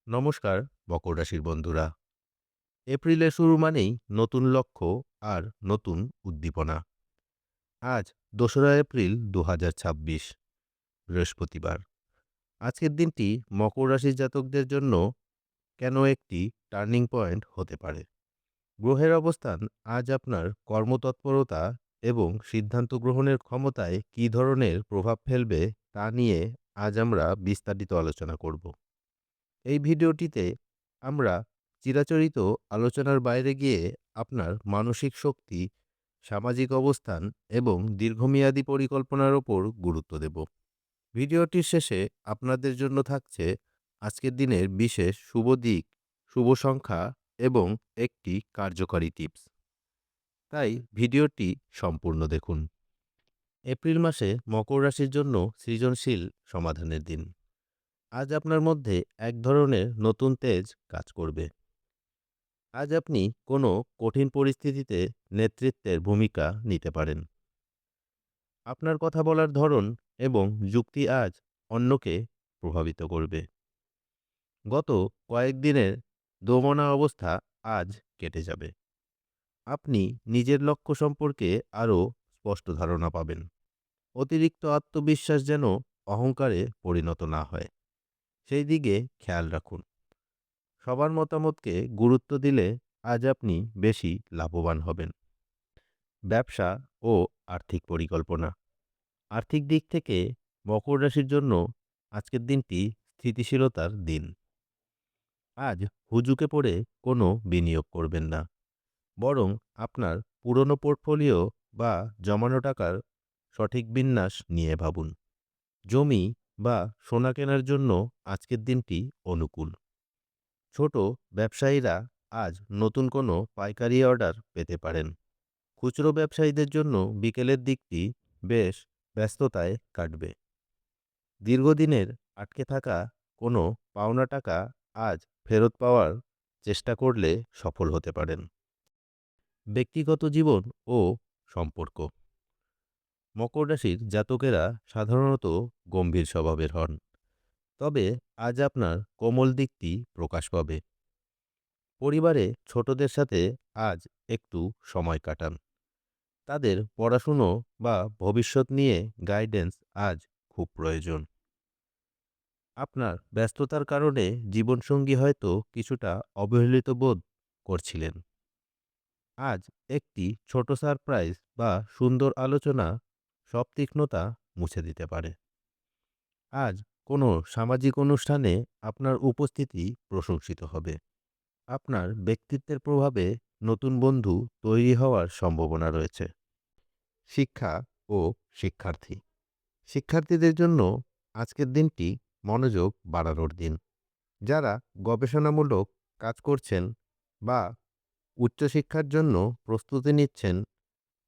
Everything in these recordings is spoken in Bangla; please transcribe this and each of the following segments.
নমস্কার মকর রাশির বন্ধুরা। এপ্রিলের শুরু মানেই নতুন লক্ষ্য আর নতুন উদ্দীপনা। আজ 2রা এপ্রিল 2026, বৃহস্পতিবার। আজকের দিনটি মকর রাশির জাতকদের জন্য কেন একটি টার্নিং পয়েন্ট হতে পারে। গ্রহের অবস্থান আজ আপনার কর্মতৎপরতা এবং সিদ্ধান্ত গ্রহণের ক্ষমতায় কী ধরনের প্রভাব ফেলবে তা নিয়ে আজ আমরা বিস্তারিত আলোচনা করব। এই ভিডিওটিতে আমরা চিরাচরিত আলোচনার বাইরে গিয়ে আপনার মানসিক শক্তি, সামাজিক অবস্থান এবং দীর্ঘমেয়াদী পরিকল্পনার ওপর গুরুত্ব দেব। ভিডিওটির শেষে আপনাদের জন্য থাকছে আজকের দিনের বিশেষ শুভ দিক, শুভ সংখ্যা এবং একটি কার্যকরী টিপস। তাই ভিডিওটি সম্পূর্ণ দেখুন। এপ্রিল মাসে মকর রাশির জন্য সৃজনশীল সমাধানের দিন। আজ আপনার মধ্যে এক ধরনের নতুন তেজ কাজ করবে। আজ আপনি কোনো কঠিন পরিস্থিতিতে নেতৃত্বের ভূমিকা নিতে পারেন। আপনার কথা বলার ধরন এবং যুক্তি আজ অন্যকে প্রভাবিত করবে। গত কয়েকদিনের দোমনা অবস্থা আজ কেটে যাবে। আপনি নিজের লক্ষ্য সম্পর্কে আরও স্পষ্ট ধারণা পাবেন। অতিরিক্ত আত্মবিশ্বাস যেন অহংকারে পরিণত না হয়, সেই দিকে খেয়াল রাখুন। সবার মতামতকে গুরুত্ব দিলে আজ আপনি বেশি লাভবান হবেন। ব্যবসা ও আর্থিক পরিকল্পনা। আর্থিক দিক থেকে মকর রাশির জন্য আজকের দিনটি স্থিতিশীলতার দিন। আজ হুজুকে পড়ে কোনো বিনিয়োগ করবেন না, বরং আপনার পুরনো পোর্টফোলিও বা জমানো টাকার সঠিক বিন্যাস নিয়ে ভাবুন। জমি বা সোনা কেনার জন্য আজকের দিনটি অনুকূল। ছোট ব্যবসায়ীরা আজ নতুন কোনো পাইকারি অর্ডার পেতে পারেন। খুচরো ব্যবসায়ীদের জন্য বিকেলের দিকটি বেশ ব্যস্ততায় কাটবে। দীর্ঘদিনের আটকে থাকা কোনো পাওনা টাকা আজ ফেরত পাওয়ার চেষ্টা করলে সফল হতে পারেন। ব্যক্তিগত জীবন ও সম্পর্ক। মকর রাশির জাতকেরা সাধারণত গম্ভীর স্বভাবের হন, তবে আজ আপনার কোমল দিকটি প্রকাশ পাবে। পরিবারে ছোটদের সাথে আজ একটু সময় কাটান। তাদের পড়াশুনো বা ভবিষ্যৎ নিয়ে গাইডেন্স আজ খুব প্রয়োজন। আপনার ব্যস্ততার কারণে জীবনসঙ্গী হয়তো কিছুটা অবহেলিত বোধ করছিলেন। আজ একটি ছোট সারপ্রাইজ বা সুন্দর আলোচনা সব তীক্ষ্ণতা মুছে দিতে পারে। আজ কোনো সামাজিক অনুষ্ঠানে আপনার উপস্থিতি প্রশংসিত হবে। আপনার ব্যক্তিত্বের প্রভাবে নতুন বন্ধু তৈরি হওয়ার সম্ভাবনা রয়েছে। শিক্ষা ও শিক্ষার্থী। শিক্ষার্থীদের জন্য আজকের দিনটি মনোযোগ বাড়ানোর দিন। যারা গবেষণামূলক কাজ করছেন বা উচ্চশিক্ষার জন্য প্রস্তুতি নিচ্ছেন,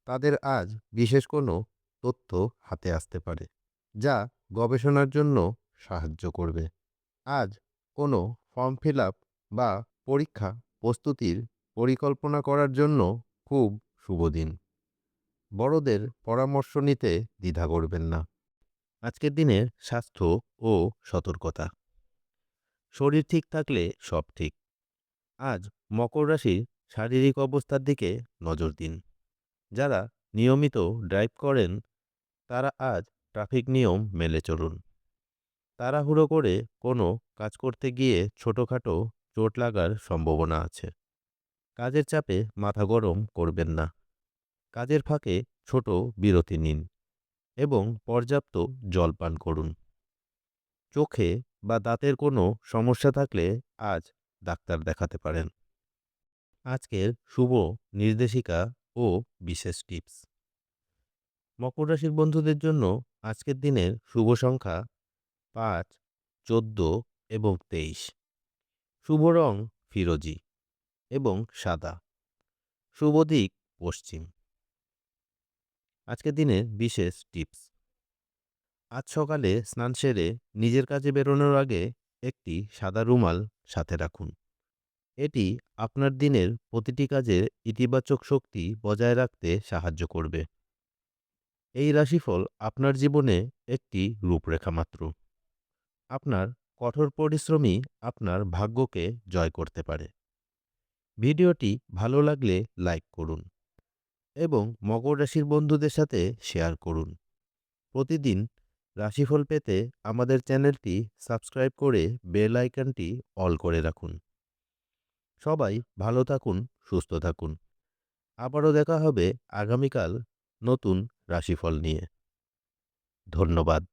তাদের আজ বিশেষ কোনো তথ্য হাতে আসতে পারে, যা গবেষণার জন্য সাহায্য করবে। আজ কোনো ফর্ম ফিল আপ বা পরীক্ষা প্রস্তুতির পরিকল্পনা করার জন্য খুব শুভ দিন। বড়দের পরামর্শ নিতে দ্বিধা করবেন না। আজকের দিনের স্বাস্থ্য ও সতর্কতা। শরীর ঠিক থাকলে সব ঠিক। আজ মকর রাশির শারীরিক অবস্থার দিকে নজর দিন। যারা নিয়মিত ড্রাইভ করেন তারা আজ ট্রাফিক নিয়ম মেনে চলুন। তাড়াহুড়ো করে কোনো কাজ করতে গিয়ে ছোটোখাটো চোট লাগার সম্ভাবনা আছে। কাজের চাপে মাথা গরম করবেন না। কাজের ফাঁকে ছোট বিরতি নিন এবং পর্যাপ্ত জল পান করুন। চোখে বা দাঁতের কোনো সমস্যা থাকলে আজ ডাক্তার দেখাতে পারেন। আজকের শুভ নির্দেশিকা ও বিশেষ টিপস। মকর রাশির বন্ধুদের জন্য আজকের দিনের শুভ সংখ্যা 5, 14 এবং 23। শুভ রং ফিরোজি এবং সাদা। শুভ দিক পশ্চিম। আজকের দিনের বিশেষ টিপস। আজ সকালে স্নান সেরে নিজের কাজে বেরোনোর আগে একটি সাদা রুমাল সাথে রাখুন। এটি আপনার দিনের প্রতিটি কাজে ইতিবাচক শক্তি বজায় রাখতে সাহায্য করবে। এই রাশিফল আপনার জীবনে একটি রূপরেখা মাত্র। আপনার কঠোর পরিশ্রমই আপনার ভাগ্যকে জয় করতে পারে। ভিডিওটি ভালো লাগলে লাইক করুন এবং মকর রাশির বন্ধুদের সাথে শেয়ার করুন। প্রতিদিন রাশিফল পেতে আমাদের চ্যানেলটি সাবস্ক্রাইব করে বেল আইকনটি অল করে রাখুন। সবাই ভালো থাকুন, সুস্থ থাকুন। আবারও দেখা হবে আগামীকাল নতুন রাশিফল নিয়ে। ধন্যবাদ।